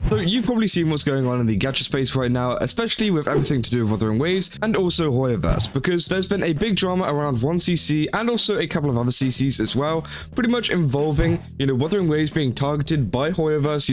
So you've probably seen what's going on in the gacha space right now, especially with everything to do with Wuthering Waves and also Hoyoverse, because there's been a big drama around 1cc and also a couple of other CCs as well, pretty much involving, Wuthering Waves being targeted by Hoyoverse,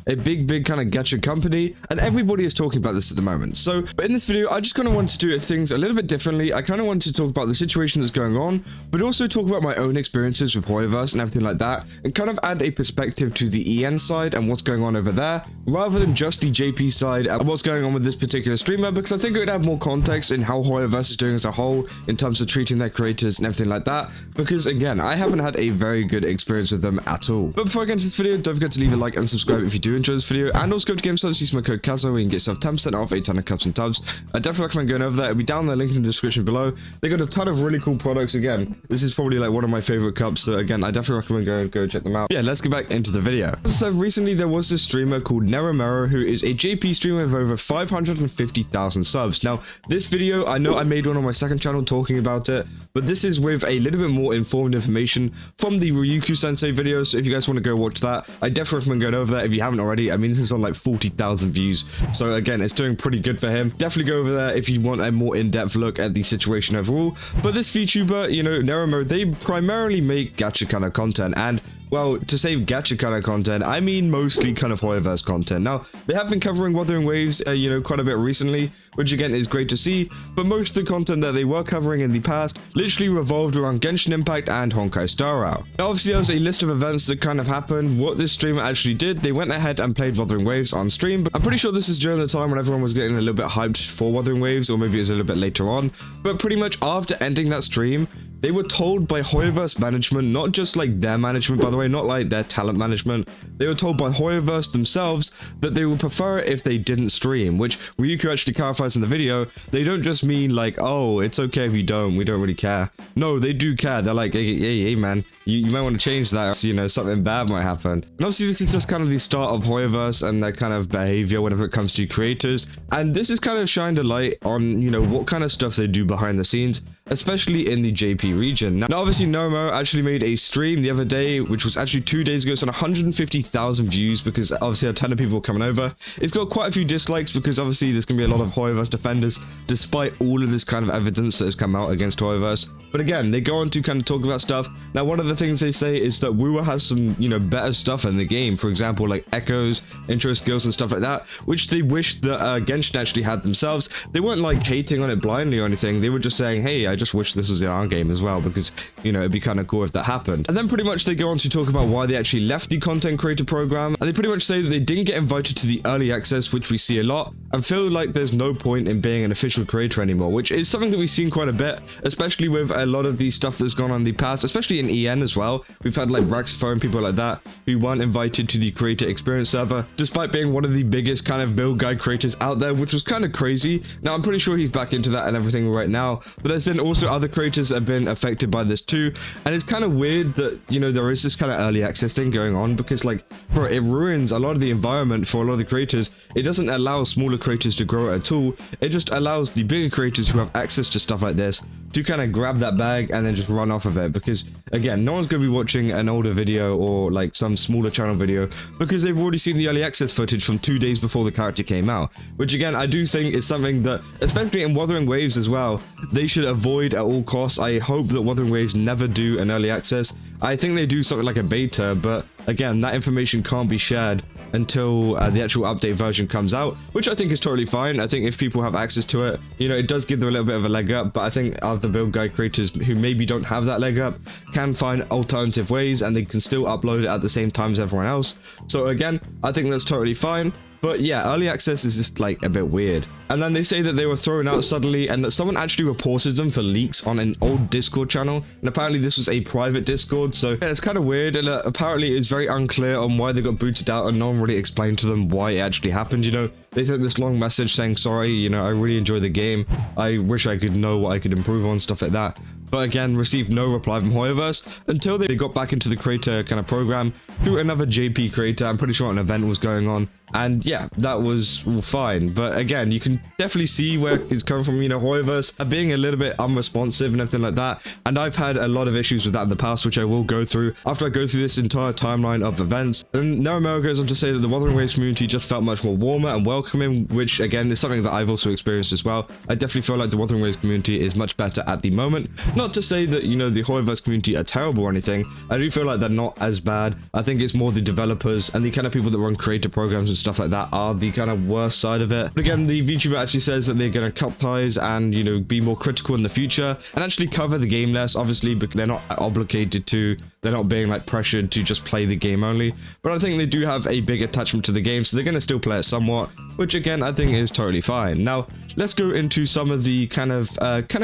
a big kind of gacha company, and everybody is talking about this at the moment. So, but in this video, I just kind of want to do things a little bit differently. I kind of want to talk about the situation that's going on, but also talk about my own experiences with Hoyoverse and everything like that, and kind of add a perspective to the EN side and what's going on over there, rather than just the JP side and what's going on with this particular streamer, because I think it would add more context in how Hoyoverse is doing as a whole in terms of treating their creators and everything like that, because again, I haven't had a very good experience with them at all. But before I get into this video, don't forget to leave a like and subscribe if you do enjoy this video, and also go to GameStop, use my code KAZO where you can get yourself 10% off a ton of cups and tubs. I definitely recommend going over there. It'll be down there, link in the description below. They got a ton of really cool products. Again, this is probably like one of my favorite cups, so again, I definitely recommend go check them out. Yeah, let's get back into the video. So recently there was this streamer called Nerumero, who is a JP streamer with over 550,000 subs. Now, this video, I know I made one on my second channel talking about it, but this is with a little bit more informed information from the Ryuku Sensei video, so if you guys want to go watch that, I definitely recommend going over there if you haven't already. I mean, this is on like 40,000 views, so again, it's doing pretty good for him. Definitely go over there if you want a more in-depth look at the situation overall. But this VTuber, Nerumero, they primarily make gacha kind of content, and well, to say gacha kind of content, I mean mostly kind of Hoyoverse content. Now, they have been covering Wuthering Waves, quite a bit recently, which again is great to see, but most of the content that they were covering in the past literally revolved around Genshin Impact and Honkai Star Rail. Now, obviously, there was a list of events that kind of happened. What this streamer actually did, they went ahead and played Wuthering Waves on stream, but I'm pretty sure this is during the time when everyone was getting a little bit hyped for Wuthering Waves, or maybe it was a little bit later on, but pretty much after ending that stream, they were told by Hoyoverse management, not just like their management, by the way, not like their talent management. They were told by Hoyoverse themselves that they would prefer it if they didn't stream, which Ryuku actually clarifies in the video. They don't just mean like, oh, it's okay if you don't, we don't really care. No, they do care. They're like, hey man, you might want to change that, something bad might happen. And obviously this is just kind of the start of Hoyoverse and their kind of behavior whenever it comes to creators. And this has kind of shined a light on, what kind of stuff they do behind the scenes, especially in the JP region. Now obviously Nerumero actually made a stream the other day, which was actually 2 days ago, it's on 150,000 views, because obviously a ton of people coming over. It's got quite a few dislikes, because obviously there's going to be a lot of Hoyoverse defenders, despite all of this kind of evidence that has come out against Hoyoverse. But again, they go on to kind of talk about stuff. Now, one of the things they say is that wuwa has some, better stuff in the game. For example, like echoes, intro skills, and stuff like that, which they wish that Genshin actually had themselves. They weren't like hating on it blindly or anything. They were just saying, hey, I just wish this was in our game as well, because, it'd be kind of cool if that happened. And then pretty much they go on to talk about why they actually left the content creator program. And they pretty much say that they didn't get invited to the early access, which we see a lot, and feel like there's no point in being an official creator anymore, which is something that we've seen quite a bit, especially with a lot of the stuff that's gone on in the past, especially in EN as well. We've had like Raxifo and people like that who weren't invited to the creator experience server, despite being one of the biggest kind of build guide creators out there, which was kind of crazy. Now, I'm pretty sure he's back into that and everything right now, but there's been also other creators that have been affected by this too, and it's kind of weird that, there is this kind of early access thing going on, because like, bro, it ruins a lot of the environment for a lot of the creators. It doesn't allow smaller creators to grow at all. It just allows the bigger creators who have access to stuff like this to kind of grab that bag and then just run off of it, because again, no one's going to be watching an older video or like some smaller channel video because they've already seen the early access footage from 2 days before the character came out, which again, I do think is something that, especially in Wuthering Waves as well, they should avoid at all costs. I hope that Wuthering Waves never do an early access. I think they do something like a beta, but again, that information can't be shared until the actual update version comes out, which I think is totally fine. I think if people have access to it, it does give them a little bit of a leg up, but I think other build guide creators who maybe don't have that leg up can find alternative ways, and they can still upload it at the same time as everyone else. So again, I think that's totally fine. But yeah, early access is just like a bit weird. And then they say that they were thrown out suddenly, and that someone actually reported them for leaks on an old Discord channel, and apparently this was a private Discord, so yeah, it's kind of weird. And apparently it's very unclear on why they got booted out, and no one really explained to them why it actually happened. They sent this long message saying, sorry, I really enjoy the game, I wish I could know what I could improve on, stuff like that. but again, received no reply from Hoyoverse until they got back into the creator kind of program through another JP creator. I'm pretty sure an event was going on, and yeah, that was fine. But again, you can definitely see where it's coming from, you know, Hoyoverse being a little bit unresponsive and everything like that, and I've had a lot of issues with that in the past, which I will go through after I go through this entire timeline of events. And Nerumero goes on to say that the Wuthering Waves community just felt much more warmer and welcoming, which again is something that I've also experienced as well. I definitely feel like the Wuthering Waves community is much better at the moment. Not to say that, you know, the Hoyoverse community are terrible or anything. I do feel like they're not as bad. I think it's more the developers and the kind of people that run creator programs and stuff like that are the kind of worst side of it. But again, the VTuber actually says that they're going to cut ties and, you know, be more critical in the future and actually cover the game less, obviously, because they're not obligated to, they're not being like pressured to just play the game only. But I think they do have a big attachment to the game, so they're going to still play it somewhat, which again I think is totally fine. Now let's go into some of the kind of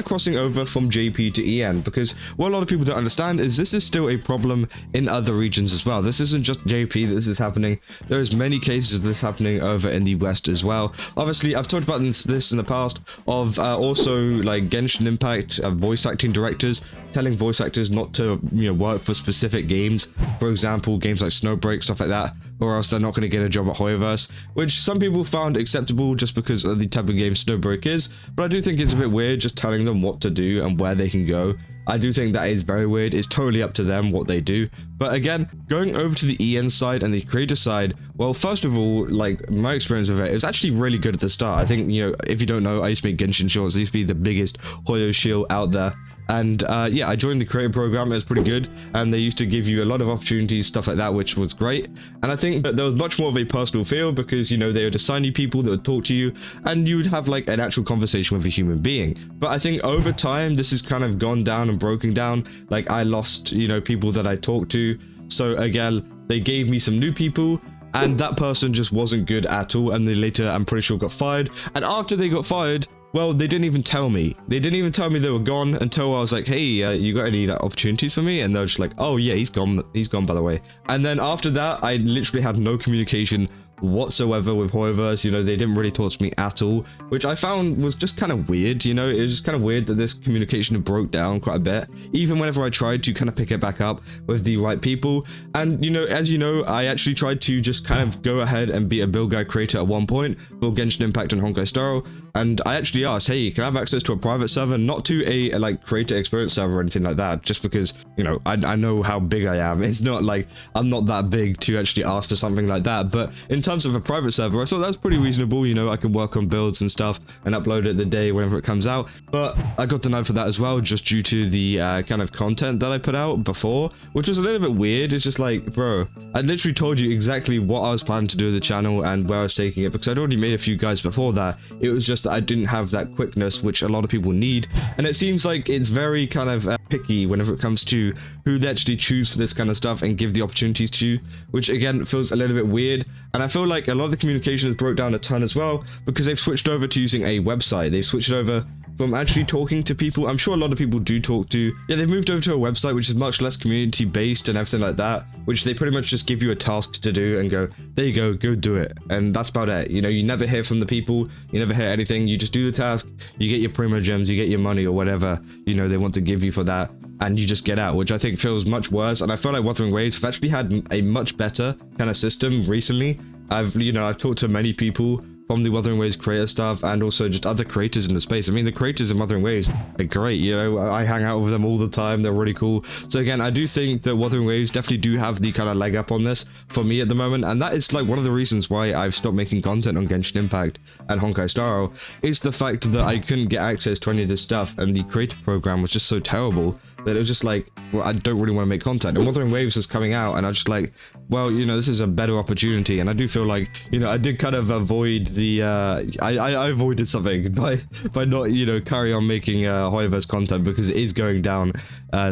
crossing over from JP to EN, because what a lot of people don't understand is this is still a problem in other regions as well. This isn't just JP that this is happening. There's many cases of this happening over in the West as well. Obviously, I've talked about this in the past of also like Genshin Impact voice acting directors telling voice actors not to, you know, work for specific games. For example, games like Snowbreak, stuff like that, or else they're not going to get a job at Hoyoverse, which some people found acceptable just because of the type of game Snowbreak is. But I do think it's a bit weird just telling them what to do and where they can go. I do think that is very weird. It's totally up to them what they do. But again, going over to the EN side and the creator side, well, first of all, like my experience of it was actually really good at the start. I think, you know, if you don't know, I used to make Genshin shorts. I used to be the biggest Hoyo shield out there. And yeah, I joined the creator program. It was pretty good, and they used to give you a lot of opportunities, stuff like that, which was great. And I think that there was much more of a personal feel because, you know, they would assign you people that would talk to you and you would have like an actual conversation with a human being. But I think over time this has kind of gone down and broken down. Like I lost, you know, people that I talked to, so again they gave me some new people, and that person just wasn't good at all, and they later, I'm pretty sure, got fired. And after they got fired, well, they didn't even tell me. They didn't even tell me they were gone until I was like, hey, you got any like, opportunities for me? And they're just like, oh yeah, he's gone. He's gone, by the way. And then after that, I literally had no communication whatsoever with Hoyoverse. You know, they didn't really talk to me at all, which I found was just kind of weird. You know, it was just kind of weird that this communication broke down quite a bit, even whenever I tried to kind of pick it back up with the right people. And, you know, as you know, I actually tried to just kind of go ahead and be a build guide creator at one point for Genshin Impact and Honkai Star Rail. And I actually asked, hey, can I have access to a private server, not to a like creator experience server or anything like that, just because, you know, I know how big I am. It's not like I'm not that big to actually ask for something like that. But in terms of a private server, I thought that's pretty reasonable. You know, I can work on builds and stuff and upload it the day whenever it comes out. But I got denied for that as well, just due to the kind of content that I put out before, which was a little bit weird. It's just like, bro, I literally told you exactly what I was planning to do with the channel and where I was taking it, because I'd already made a few guides before that. It was just that I didn't have that quickness, which a lot of people need. And it seems like it's very kind of picky whenever it comes to who they actually choose for this kind of stuff and give the opportunities to, which again feels a little bit weird. And I feel like a lot of the communication has broke down a ton as well, because they've switched over to using a website. They've switched over from actually talking to people. I'm sure a lot of people do talk to. Yeah, they've moved over to a website which is much less community based and everything like that, which they pretty much just give you a task to do and go, there you go do it. And that's about it. You know, you never hear from the people, you never hear anything. You just do the task, you get your primo gems, you get your money or whatever, you know, they want to give you for that, and you just get out, which I think feels much worse. And I feel like Wuthering Waves have actually had a much better kind of system recently. I've talked to many people from the Wuthering Waves creator stuff and also just other creators in the space. I mean, the creators in Wuthering Waves are great, you know, I hang out with them all the time, they're really cool. So again, I do think that Wuthering Waves definitely do have the kind of leg up on this for me at the moment, and that is like one of the reasons why I've stopped making content on Genshin Impact and Honkai Star Rail, is the fact that I couldn't get access to any of this stuff, and the creator program was just so terrible that it was just like, well, I don't really want to make content. And Wuthering Waves is coming out, and I just like, well, you know, this is a better opportunity. And I do feel like, you know, I did kind of avoid the, I avoided something by not, you know, carry on making Hoyoverse content, because it is going down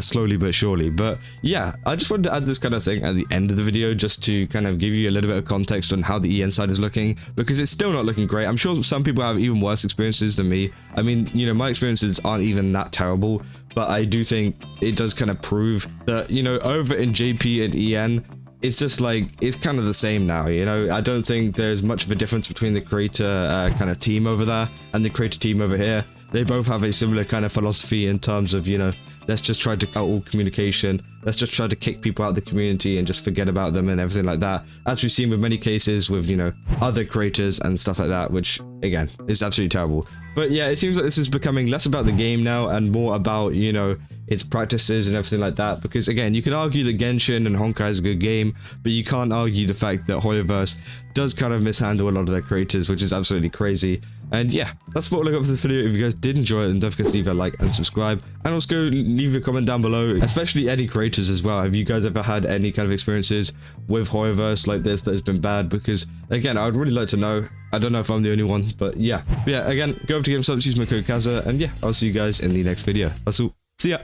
slowly but surely. But yeah, I just wanted to add this kind of thing at the end of the video, just to kind of give you a little bit of context on how the EN side is looking, because it's still not looking great. I'm sure some people have even worse experiences than me. I mean, you know, my experiences aren't even that terrible, but I do think it does kind of prove that, you know, over in JP and EN, it's just like, it's kind of the same now, you know. I don't think there's much of a difference between the creator kind of team over there and the creator team over here. They both have a similar kind of philosophy in terms of, you know, let's just try to cut all communication, let's just try to kick people out of the community and just forget about them and everything like that, as we've seen with many cases with, you know, other creators and stuff like that, which again is absolutely terrible. But yeah, it seems like this is becoming less about the game now and more about, you know, its practices and everything like that, because again, you can argue that Genshin and Honkai is a good game, but you can't argue the fact that Hoyoverse does kind of mishandle a lot of their creators, which is absolutely crazy. And yeah, that's what I got for this video. If you guys did enjoy it, then don't forget to leave a like and subscribe, and also leave a comment down below, especially any creators as well. Have you guys ever had any kind of experiences with Hoyoverse like this that has been bad? Because again, I would really like to know. I don't know if I'm the only one, but yeah. Again, go over to GameStop, use my code Kaza, and yeah, I'll see you guys in the next video. That's all. See ya.